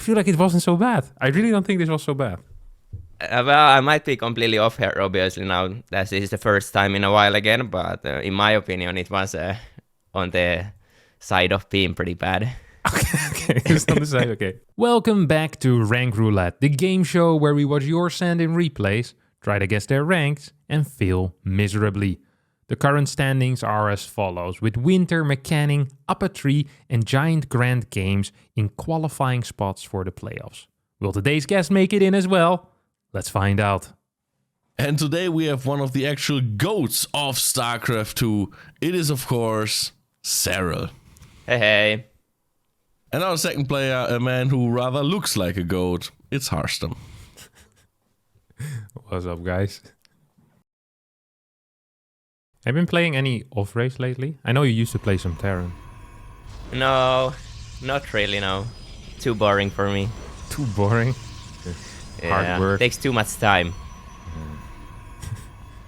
feel like it wasn't so bad. I really don't think this was so bad. Well, I might be completely off here, obviously, now. This is the first time in a while again, but in my opinion, it was on the side of being pretty bad. Okay, it's on the side, okay. Welcome back to Rank Roulette, the game show where we watch your stand in replays, try to guess their ranks, and fail miserably. The current standings are as follows, with Winter, McCanning, Upper Tree, and Giant Grand Games in qualifying spots for the playoffs. Will today's guest make it in as well? Let's find out. And today we have one of the actual goats of StarCraft 2. It is, of course, Serral. Hey. And our second player, a man who rather looks like a goat. It's Harstem. What's up, guys? Have you been playing any off-race lately? I know you used to play some Terran. No, not really, no. Too boring for me. Too boring? Hard work. Takes too much time.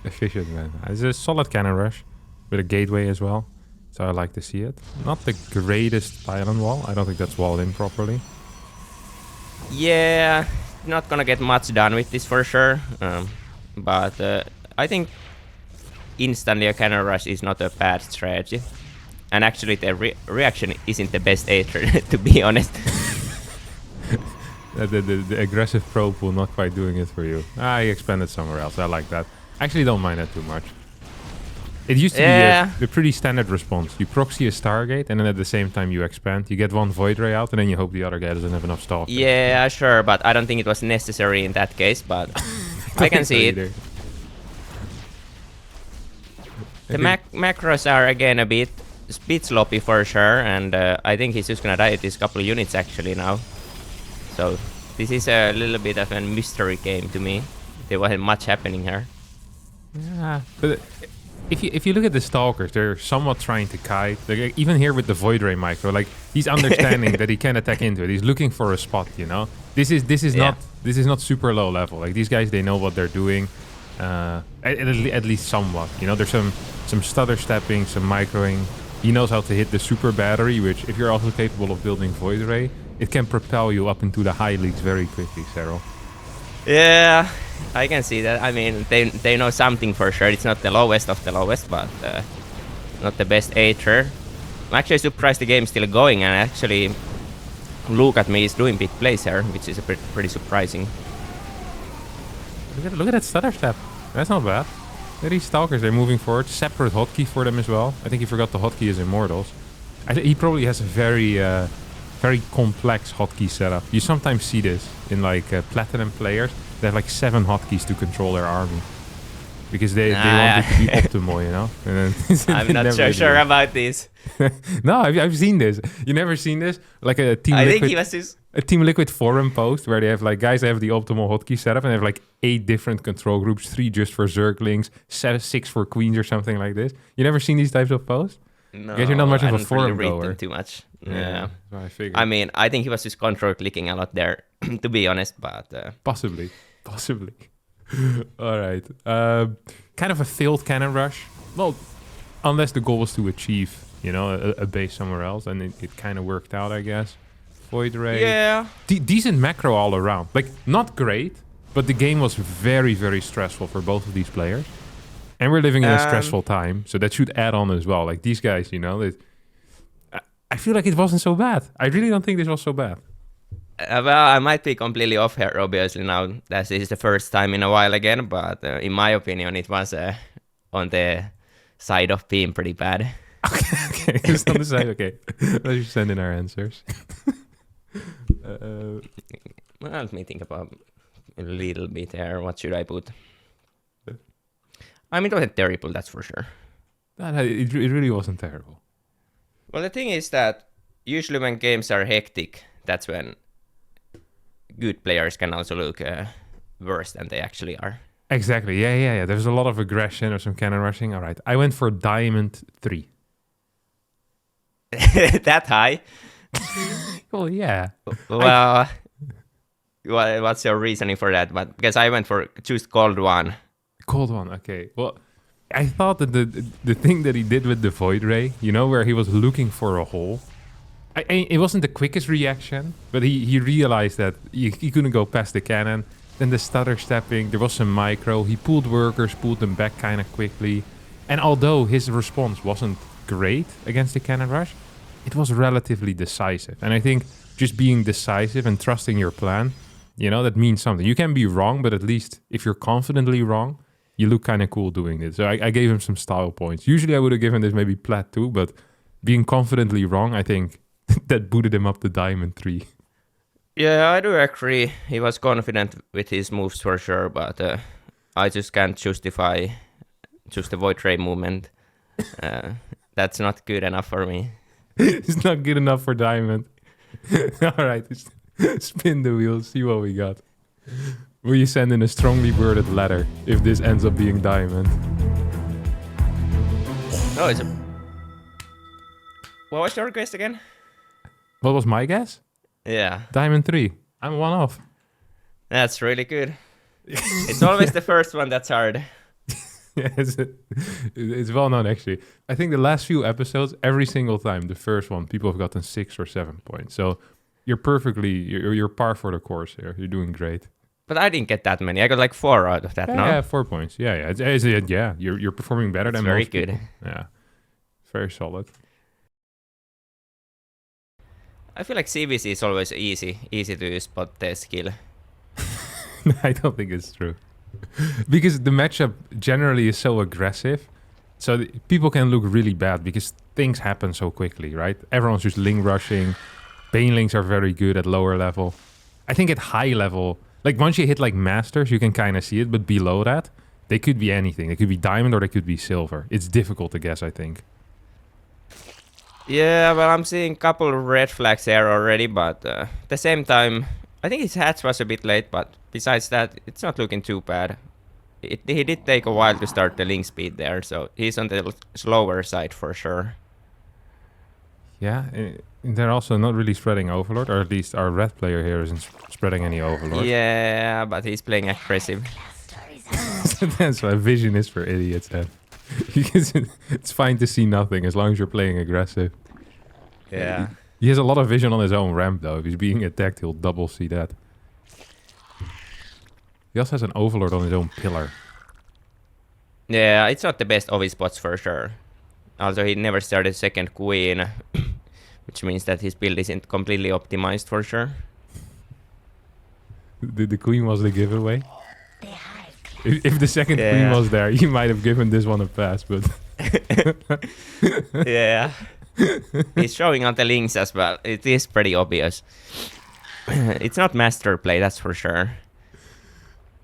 Efficient, man. It's a solid cannon rush with a gateway as well. So I like to see it. Not the greatest pylon wall. I don't think that's walled in properly. Yeah, not gonna get much done with this for sure. But I think instantly a cannon rush is not a bad strategy. And actually the reaction isn't the best either, to be honest. The aggressive probe will not quite doing it for you. He expanded somewhere else. I like that. Actually don't mind that too much. It used to be a pretty standard response. You proxy a Stargate and then at the same time you expand. You get one Void Ray out and then you hope the other guy doesn't have enough stock. Yeah, sure, but I don't think it was necessary in that case, but I can see it. The macros are again a bit sloppy for sure, and I think he's just gonna die at this couple of units actually now. So this is a little bit of a mystery game to me. There wasn't much happening here. Yeah, but if you look at the Stalkers, they're somewhat trying to kite. Like, even here with the Void Ray micro, like he's understanding that he can attack into it. He's looking for a spot, you know. This is not super low level. Like these guys, they know what they're doing, at least somewhat. You know, there's some stutter stepping, some microing. He knows how to hit the super battery, which if you're also capable of building Void Ray, it can propel you up into the high leagues very quickly, Serral. Yeah, I can see that. I mean, they know something for sure. It's not the lowest of the lowest, but not the best either. I'm actually surprised the game's still going, and actually look at me is doing big plays here, which is pretty surprising. Look at that stutter step. That's not bad. These Stalkers, they're moving forward. Separate hotkey for them as well. I think he forgot the hotkey is Immortals. He probably has a very complex hotkey setup. You sometimes see this in like Platinum players. They have like 7 hotkeys to control their army. Because they want it to be optimal, you know? And then I'm not so sure about this. No, I've seen this. You never seen this? Like a Team I Liquid, think he was just... a Team Liquid forum post where they have like guys that have the optimal hotkey setup and they have like 8 different control groups, 3 just for Zerglings, 6 for Queens or something like this. You never seen these types of posts? No, Because you're not much I of a don't forum really read goer. them too much. Yeah. I figured. I mean, I think he was just control clicking a lot there, to be honest, but... Possibly. All right. Kind of a failed cannon rush. Well, unless the goal was to achieve, you know, a base somewhere else, and it kind of worked out, I guess. Void Ray. Yeah. Decent macro all around. Like, not great, but the game was very, very stressful for both of these players. And we're living in a stressful time, so that should add on as well. Like, these guys, you know, I feel like it wasn't so bad. I really don't think this was so bad. Well, I might be completely off here, obviously, now. This is the first time in a while again, but in my opinion, it was on the side of being pretty bad. Okay, it's on the side. Okay, let's just send in our answers. Well, let me think about a little bit here. What should I put? I mean, it wasn't terrible, that's for sure. It really wasn't terrible. Well, the thing is that usually when games are hectic, that's when good players can also look worse than they actually are. Exactly. Yeah. There's a lot of aggression or some cannon rushing. All right. I went for Diamond 3. That high? Well, yeah. Well, what's your reasoning for that? But because I went for choose Cold One. Cold One. Okay. Well, I thought that the thing that he did with the Void Ray, you know, where he was looking for a hole, It wasn't the quickest reaction, but he realized that he couldn't go past the cannon. Then the stutter stepping, there was some micro. He pulled workers, pulled them back kind of quickly. And although his response wasn't great against the cannon rush, it was relatively decisive. And I think just being decisive and trusting your plan, that means something. You can be wrong, but at least if you're confidently wrong, you look kind of cool doing it. So I gave him some style points. Usually I would have given this maybe plat 2, but being confidently wrong, I think that booted him up to diamond 3. Yeah, I do agree. He was confident with his moves for sure, but I just can't justify just the Void Ray movement. That's not good enough for me. It's not good enough for diamond. All right, spin the wheel, see what we got. Will you send in a strongly worded letter if this ends up being diamond? No, it's a... What was your request again? What was my guess? Yeah. Diamond 3. I'm one off. That's really good. It's always the first one that's hard. Yeah, it's well known actually. I think the last few episodes, every single time, the first one, people have gotten 6 or 7 points. So you're par for the course here. You're doing great. But I didn't get that many. I got like 4 out of that, no? Yeah, 4 points. Yeah. Yeah, you're performing better than very most good. people. Yeah, very solid. I feel like CVC is always easy to spot the skill. I don't think it's true. Because the matchup generally is so aggressive. So people can look really bad because things happen so quickly, right? Everyone's just Ling rushing. Banelings are very good at lower level. I think at high level, like once you hit like Masters, you can kind of see it. But below that, they could be anything. They could be Diamond or they could be Silver. It's difficult to guess, I think. Yeah, well, I'm seeing a couple of red flags there already, but at the same time, I think his hatch was a bit late, but besides that, it's not looking too bad. He did take a while to start the link speed there, so he's on the slower side for sure. Yeah, they're also not really spreading Overlord, or at least our red player here isn't spreading any Overlord. Yeah, but he's playing aggressive. That's why vision is for idiots then. Because it's fine to see nothing as long as you're playing aggressive. Yeah. He has a lot of vision on his own ramp though. If he's being attacked, he'll double see that. He also has an Overlord on his own pillar. Yeah, it's not the best of his spots for sure. Also, he never started second queen, which means that his build isn't completely optimized for sure. The queen was the giveaway. If the second queen was there, you might have given this one a pass, but... Yeah. He's showing on the links as well. It is pretty obvious. It's not master play, that's for sure.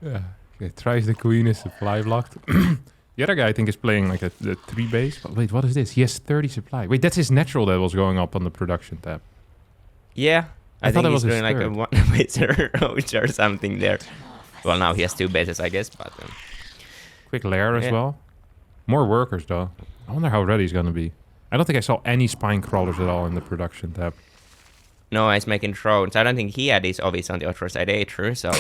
Yeah. Okay, tries the queen, is supply blocked. The other guy, I think, is playing like a 3 base. But wait, what is this? He has 30 supply. Wait, that's his natural that was going up on the production tab. Yeah. I thought think it he's was his doing like a third. one-baser roach or something there. Well, now he has 2 bases, I guess, but... Quick lair as well. More workers, though. I wonder how ready he's going to be. I don't think I saw any spine crawlers at all in the production tab. No, he's making drones. I don't think he had his obvious on the other side either, so...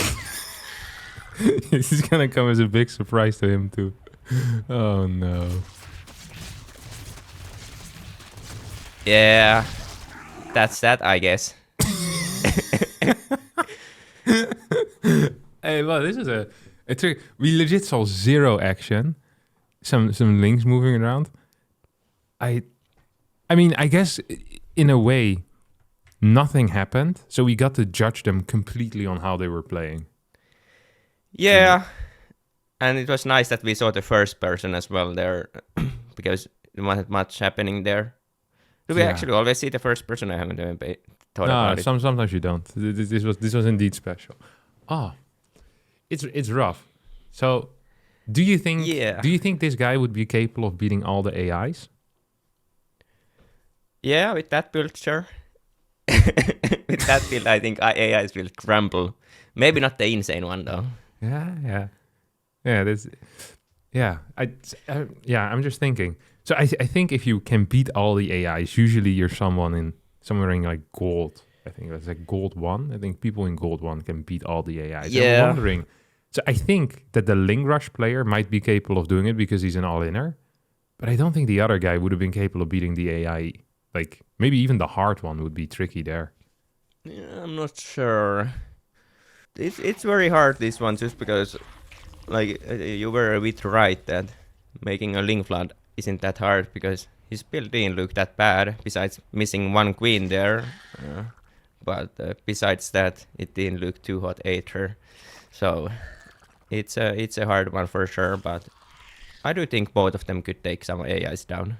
This is going to come as a big surprise to him, too. Oh, no. Yeah. That's that, I guess. Hey, well, this is a trick. We legit saw 0 action. Some links moving around. I mean, I guess in a way, nothing happened. So we got to judge them completely on how they were playing. Yeah. And it was nice that we saw the first person as well there, because there wasn't much happening there. Do we actually always see the first person? I haven't even thought about it. Sometimes you don't. This was indeed special. Oh, it's rough. So, do you think this guy would be capable of beating all the AIs? Yeah, with that build, sure. With that build, I think AIs will crumble. Maybe not the insane one though. Yeah. I'm just thinking. So I think if you can beat all the AIs, usually you're somewhere in like gold. I think that's like gold 1. I think people in gold 1 can beat all the AIs. Yeah. I'm wondering. So I think that the Ling Rush player might be capable of doing it because he's an all-inner. But I don't think the other guy would have been capable of beating the AI Like maybe even the hard one would be tricky there. Yeah, I'm not sure. It's very hard, this one, just because, like, you were a bit right that making a Link Flood isn't that hard, because his build didn't look that bad, besides missing one queen there. But besides that, it didn't look too hot either. So it's a hard one for sure, but I do think both of them could take some AIs down.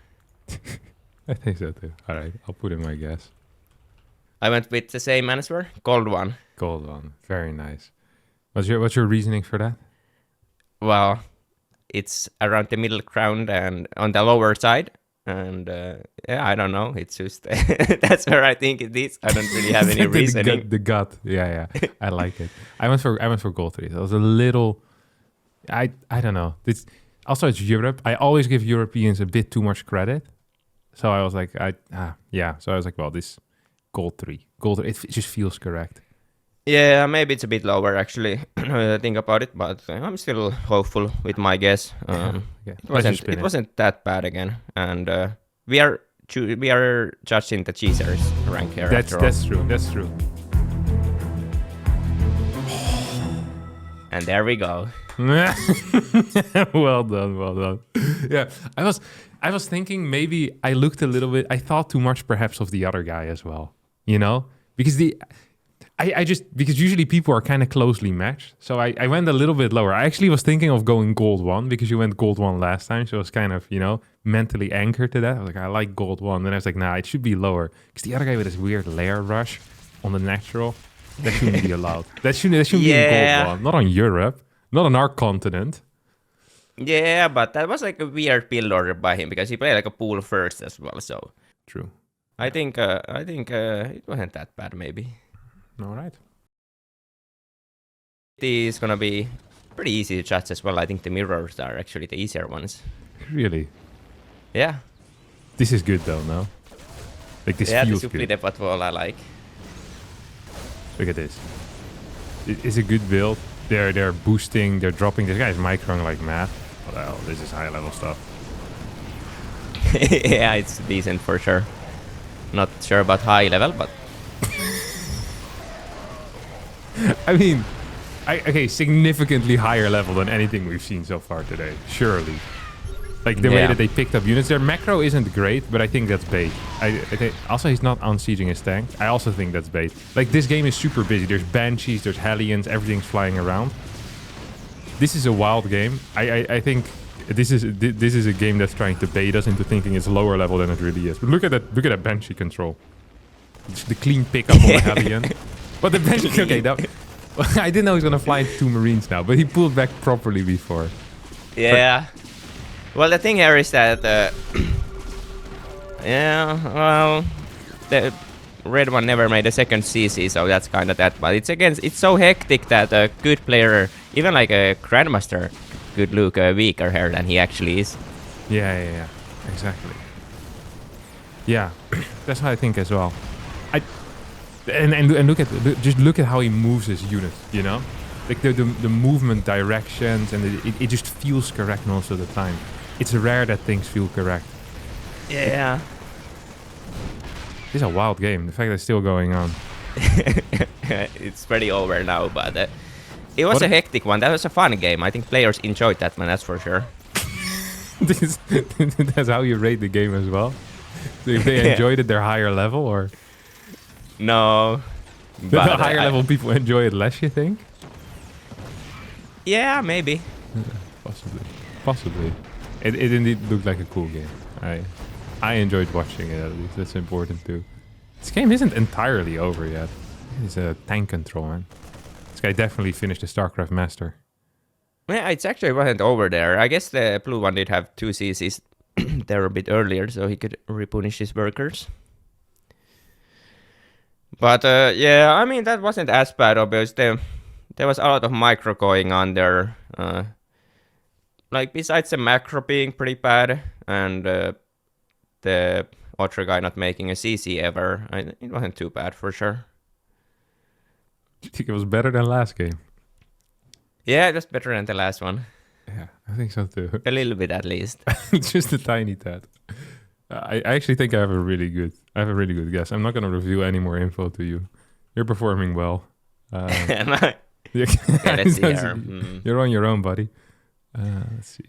I think so too. All right, I'll put in my guess. I went with the same answer, gold one. Gold one, very nice. What's your reasoning for that? Well, it's around the middle ground and on the lower side. And yeah, I don't know. It's just that's where I think it is. I don't really have any reasoning. The gut. Yeah. I like it. I went for gold 3. So it was a little. I don't know. Also it's Europe. I always give Europeans a bit too much credit. So I was like, So I was like, well, this gold 3. It just feels correct. Yeah, maybe it's a bit lower actually. I think about it, but I'm still hopeful with my guess. It wasn't that bad again, and we are judging the cheesers rank here. That's true. And there we go. Well done. Yeah, I was thinking maybe I looked a little bit. I thought too much perhaps of the other guy as well. You know, because because usually people are kind of closely matched. So I went a little bit lower. I actually was thinking of going gold 1 because you went gold 1 last time. So I was kind of, mentally anchored to that. I was like, I like gold 1. Then I was like, nah, it should be lower. Because the other guy with this weird layer rush on the natural, that shouldn't be allowed. That shouldn't be in gold 1. Not on Europe. Not on our continent. Yeah, but that was like a weird build order by him because he played like a pool first as well. So true. I think it wasn't that bad maybe. All right. It is gonna be pretty easy to judge as well. I think the mirrors are actually the easier ones. Really? Yeah. This is good though, no? Like this feels good. Yeah, the wall I like. Look at this. It's a good build. They're boosting, they're dropping. This guy's microing like mad. What the hell? This is high level stuff. Yeah, it's decent for sure. Not sure about high level, but I mean, significantly higher level than anything we've seen so far today. Surely. Like the way that they picked up units. Their macro isn't great, but I think that's bait. I think also he's not unsieging his tank. I also think that's bait. Like this game is super busy. There's Banshees, there's Hellions, everything's flying around. This is a wild game. I think this is a game that's trying to bait us into thinking it's lower level than it really is. But look at that Banshee control. It's the clean pickup on the Hellion. But the Banshee, okay, I didn't know he was gonna fly into 2 Marines now, but he pulled back properly before. Yeah. Well, the thing here is that, the red one never made a second CC, so that's kind of that. But it's so hectic that a good player, even like a Grandmaster, could look weaker here than he actually is. Yeah, exactly. Yeah, that's what I think as well. And look at how he moves his unit, you know? Like the movement directions, and it just feels correct most of the time. It's rare that things feel correct. Yeah. This is a wild game. The fact that it's still going on. It's pretty over now, but it was a hectic one. That was a fun game. I think players enjoyed that one, that's for sure. That's how you rate the game as well? So if they enjoyed it, they're higher level, or? No. The higher level people enjoy it less, you think? Yeah, maybe. Possibly. It indeed looked like a cool game. I enjoyed watching it, at least. That's important too. This game isn't entirely over yet. It's a tank control, man. This guy definitely finished the StarCraft Master. Yeah, it actually wasn't over there. I guess the blue one did have 2 CCs there a bit earlier, so he could repunish his workers. But yeah, I mean, that wasn't as bad, obviously. There was a lot of micro going on there. Like, besides the macro being pretty bad, and the other guy not making a CC ever, it wasn't too bad for sure. Do you think it was better than last game? Yeah, it was better than the last one. Yeah, I think so too. A little bit at least. Just a tiny tad. I actually think I have a really good guess. I'm not going to reveal any more info to you. You're performing well. Am I? Yeah, Okay, let's see here. You're on your own, buddy. Let's see.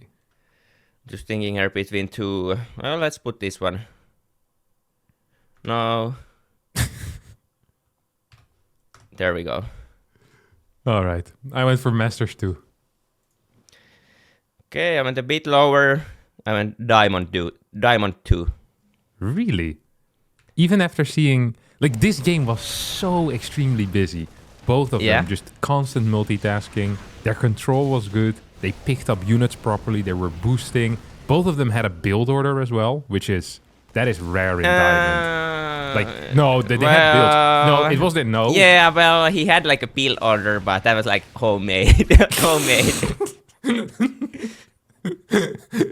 Just thinking here between two. Well, let's put this one. No. There we go. All right. I went for Masters 2. Okay, I went a bit lower. I went Diamond 2. Really? Even after seeing... Like, this game was so extremely busy. Both of them just constant multitasking. Their control was good. They picked up units properly. They were boosting. Both of them had a build order as well, that is rare in Diamond. Like, no, they had builds. No, it wasn't, no. Yeah, well, he had like a build order, but that was like homemade. Homemade.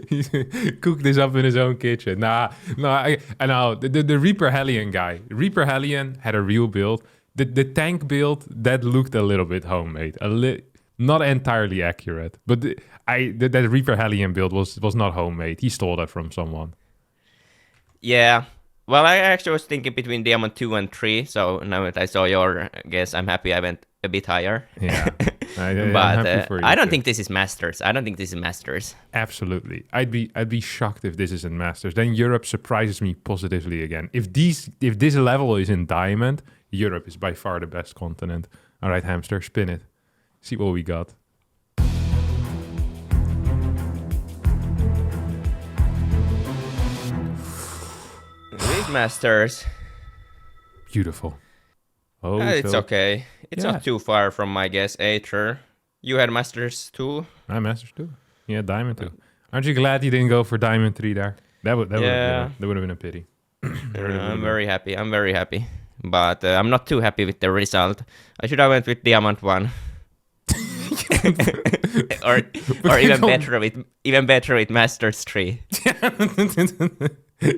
He cooked this up in his own kitchen. I know. The Reaper Hellion guy. Reaper Hellion had a real build. The tank build, that looked a little bit homemade. Not entirely accurate. But that Reaper Hellion build was not homemade. He stole that from someone. Yeah. Well, I actually was thinking between Diamond 2 and 3, so now that I saw your guess, I'm happy I went a bit higher. Yeah. But I don't think this is Masters. Absolutely. I'd be shocked if this isn't Masters. Then Europe surprises me positively again. If this level is in Diamond, Europe is by far the best continent. All right, hamster, spin it. See what we got. These Masters. Beautiful. Oh, It's okay. It's not too far from my guess either. You had Masters 2? I Masters 2. Yeah, Diamond 2. Aren't you glad you didn't go for Diamond 3 there? That would have been a pity. I'm very happy. But I'm not too happy with the result. I should have went with Diamond 1. or even better with Masters 3.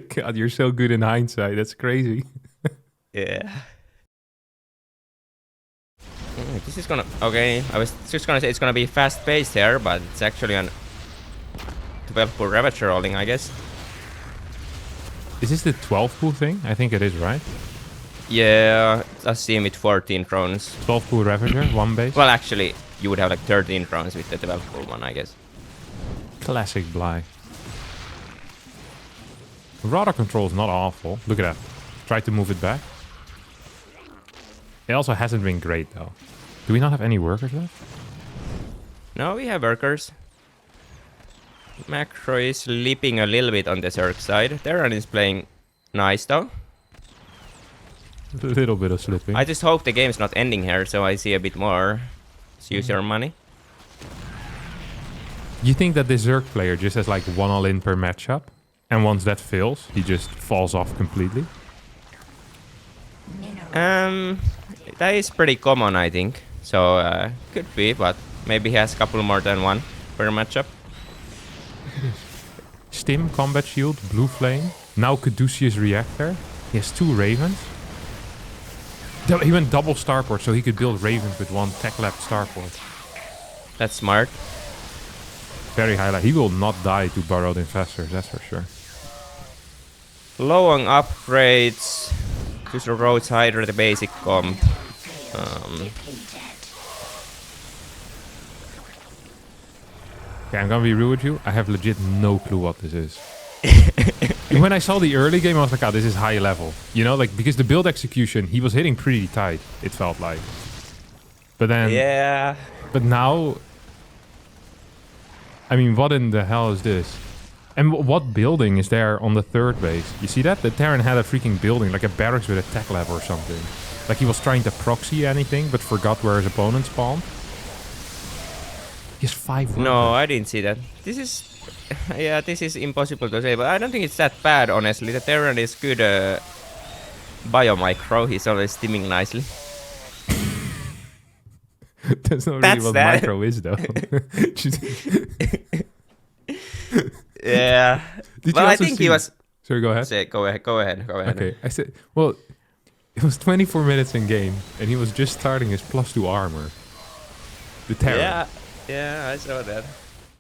God, you're so good in hindsight. That's crazy. Yeah. This is gonna... Okay, I was just gonna say it's gonna be fast-paced here, but it's actually on 12-pool Ravager rolling, I guess. Is this the 12-pool thing? I think it is, right? Yeah, I see him with 14 drones. 12-pool Ravager, one base? Well, actually, you would have like 13 drones with the 12-pool one, I guess. Classic Bly. Radar control is not awful. Look at that. Try to move it back. It also hasn't been great, though. Do we not have any workers left? No, we have workers. Macro is leaping a little bit on the Zerg side. Terran is playing nice, though. A little bit of slipping. I just hope the game's not ending here, so I see a bit more. Let's use your money. You think that this Zerg player just has like one all-in per matchup? And once that fails, he just falls off completely? That is pretty common, I think. So, could be, but maybe he has a couple more than one per matchup. Stim, Combat Shield, Blue Flame. Now Caduceus Reactor. He has 2 Ravens. He went double starport, so he could build Ravens with 1 tech lab starport. That's smart. Very highlight. He will not die to Burrowed Infestors, that's for sure. Low on upgrades. Just the roads hydra, the basic comp. Okay, I'm gonna be real with you. I have legit no clue what this is. When I saw the early game, I was like, oh, this is high level. You know, like, because the build execution, he was hitting pretty tight, it felt like. But then... Yeah. But now... I mean, what in the hell is this? And what building is there on the 3rd base? You see that? The Terran had a freaking building, like a barracks with a tech lab or something. Like he was trying to proxy anything, but forgot where his opponent spawned. He has 5 No, workers. I didn't see that. This is... Yeah, this is impossible to say, but I don't think it's that bad, honestly. The Terran is good biomicro. He's always stimming nicely. That's not really what micro is, though. Yeah. Well, I think he was... Sorry, go ahead. Go ahead. Okay, I said... Well, it was 24 minutes in game, and he was just starting his +2 armor. The Terran. Yeah, I saw that.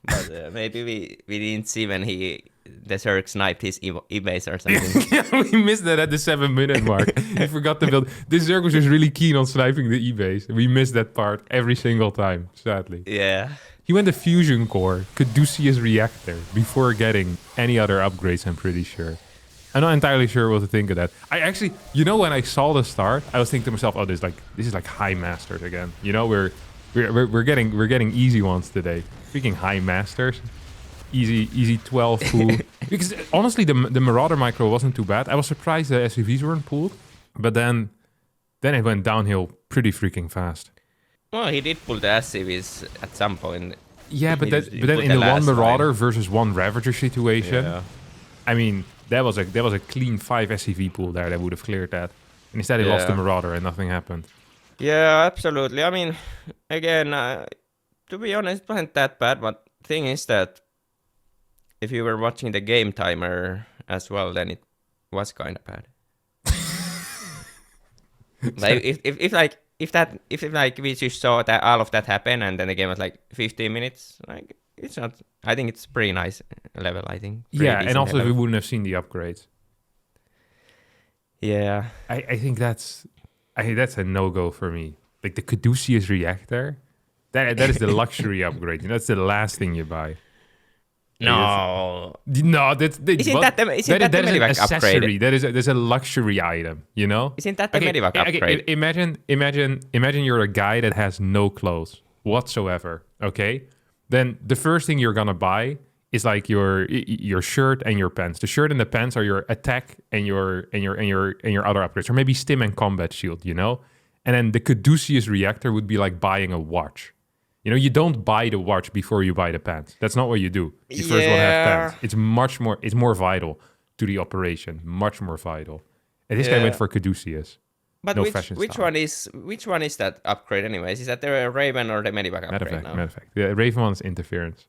But maybe we didn't see when the Zerg sniped his e-base or something. Yeah, we missed that at the 7-minute mark. He forgot to build. This Zerg was just really keen on sniping the e-base. We missed that part every single time, sadly. Yeah. He went to Fusion Core, Caduceus Reactor, before getting any other upgrades, I'm pretty sure. I'm not entirely sure what to think of that. I actually, when I saw the start, I was thinking to myself, oh, this is like high masters again. We're getting easy ones today. Speaking high masters, easy 12 pool. Because honestly, the Marauder micro wasn't too bad. I was surprised the SUVs weren't pooled, but then it went downhill pretty freaking fast. Well, he did pull the SCVs at some point. Yeah, but then in the one Marauder versus one Ravager situation, Yeah. I mean, that was a clean 5 SCV pool there that would have cleared that. And instead he lost the Marauder and nothing happened. Yeah, absolutely. I mean, again, to be honest, it wasn't that bad. But thing is that if you were watching the game timer as well, then it was kind of bad. Like if we just saw that all of that happen and then the game was like 15 minutes, like it's not. I think it's pretty nice level. I think. Yeah, and also we wouldn't have seen the upgrades. Yeah, I think that's a no-go for me. Like the Caduceus Reactor, that is the luxury upgrade. That's the last thing you buy. No, Isn't that the Medivac accessory? upgrade? There's a luxury item, Isn't that the Medivac upgrade? Imagine you're a guy that has no clothes whatsoever. Okay, then the first thing you're gonna buy is like your shirt and your pants. The shirt and the pants are your attack and your other upgrades, or maybe stim and combat shield. And then the Caduceus Reactor would be like buying a watch. You don't buy the watch before you buy the pants. That's not what you do. You first want to have pants. It's more vital to the operation. Much more vital. And this guy went for Caduceus. But no which one is that upgrade anyways? Is that the Raven or the Medivac upgrade now? Matter of fact. The Raven one's interference.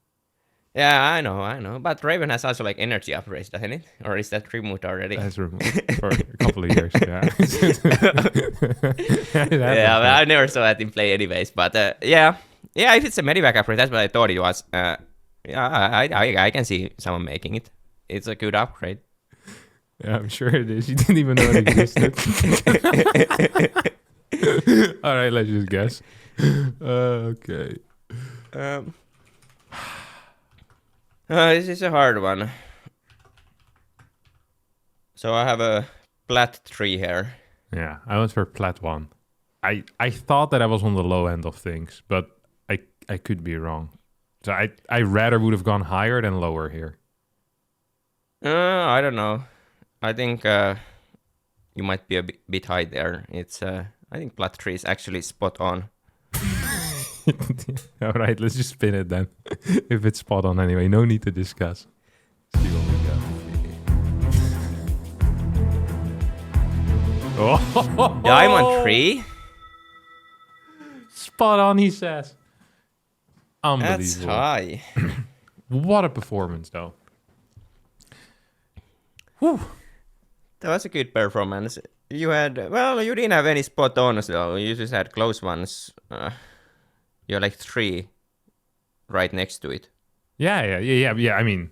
Yeah, I know. But Raven has also like energy upgrades, doesn't it? Or is that removed already? That's removed for a couple of years. Yeah. Yeah, but I never saw that in play anyways. But yeah, if it's a Medivac upgrade, that's what I thought it was. Yeah, I can see someone making it. It's a good upgrade. Yeah, I'm sure it is. You didn't even know it existed. All right, let's just guess. Okay. This is a hard one. So I have a plat 3 here. Yeah, I went for plat 1. I thought that I was on the low end of things, but I could be wrong. So I rather would have gone higher than lower here. I don't know. I think you might be a bit high there. It's I think plat 3 is actually spot on. All right, let's just spin it then. If it's spot on anyway, no need to discuss. See what we got. Oh, Yeah, I'm on 3. Spot on, he says. Unbelievable. That's high. What a performance, though. Whew. That was a good performance. You didn't have any spot ons though. You just had close ones. You're like 3 right next to it. Yeah. I mean,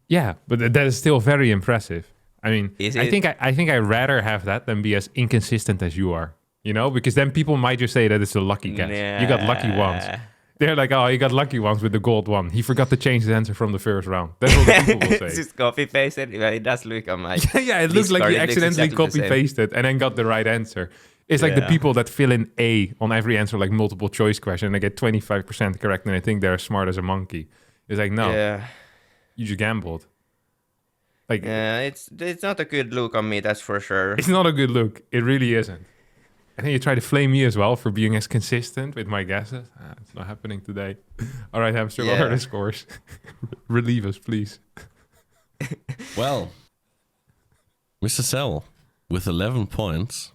yeah, but that is still very impressive. I mean, I think I'd rather have that than be as inconsistent as you are. Because then people might just say that it's a lucky guess. Nah. You got lucky ones. They're like, oh, you got lucky ones with the gold one. He forgot to change his answer from the first round. That's what the people will say. It's just copy pasted. Well, it does look on my. Yeah, it looks like you accidentally exactly copy pasted and then got the right answer. It's like the people that fill in A on every answer, like multiple choice question, and they get 25% correct, and they think they're as smart as a monkey. It's like, no, you just gambled. Like, it's not a good look on me, that's for sure. It's not a good look. It really isn't. And then you try to flame me as well for being as consistent with my guesses. It's not happening today. All right, Hamster, what are the scores? Relieve us, please. Well, Mr. Serral with 11 points,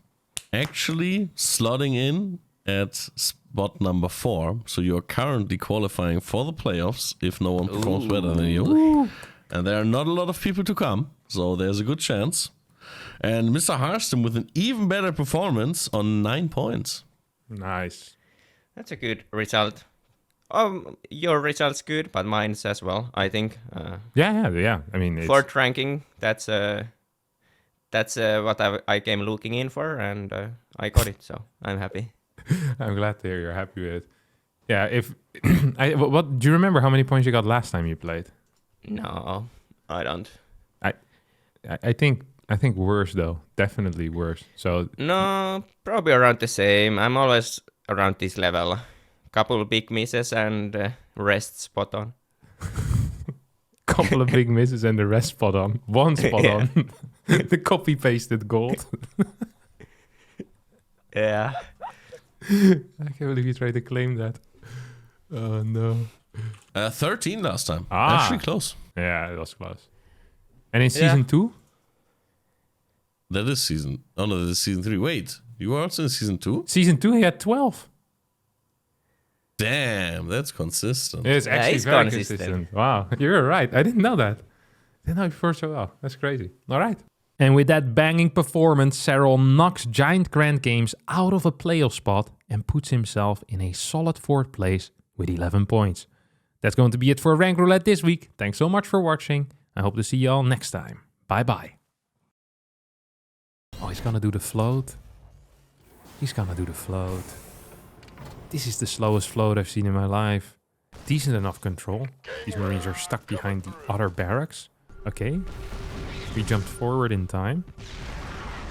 actually slotting in at spot number 4. So you're currently qualifying for the playoffs if no one performs better than you. Ooh. And there are not a lot of people to come, so there's a good chance. And Mr. Harstem with an even better performance on 9 points. Nice. That's a good result. Your results good, but mine's as well. I think. Yeah. I mean, it's, Fourth ranking. That's what I came looking in for, and I got it. So I'm happy. I'm glad to hear you're happy with it. Yeah. If what do you remember how many points you got last time you played? No, I don't. I think worse though. Definitely worse. So No, probably around the same. I'm always around this level. Couple big misses and rest spot on. couple of big misses and the rest spot on. One spot Yeah. on. The copy pasted gold. Yeah. I can't believe you tried to claim that. Oh no. 13 last time. Ah. Actually close. Yeah, it was close. And in season 2? That is season. Oh no, that is season 3. Wait, you were also in season 2? Season 2 he had 12. Damn, that's consistent. It's actually he's very consistent. consistent. Wow, you're right. I didn't know that. Didn't know before so well. That's crazy. All right. And with that banging performance, Serral knocks Giant Grand Games out of a playoff spot and puts himself in a solid 4th place with 11 points. That's going to be it for Rank Roulette this week. Thanks so much for watching. I hope to see you all next time. Bye-bye. Oh, he's gonna do the float. He's gonna do the float. This is the slowest float I've seen in my life. Decent enough control. These Marines are stuck behind the other barracks. Okay. We jumped forward in time.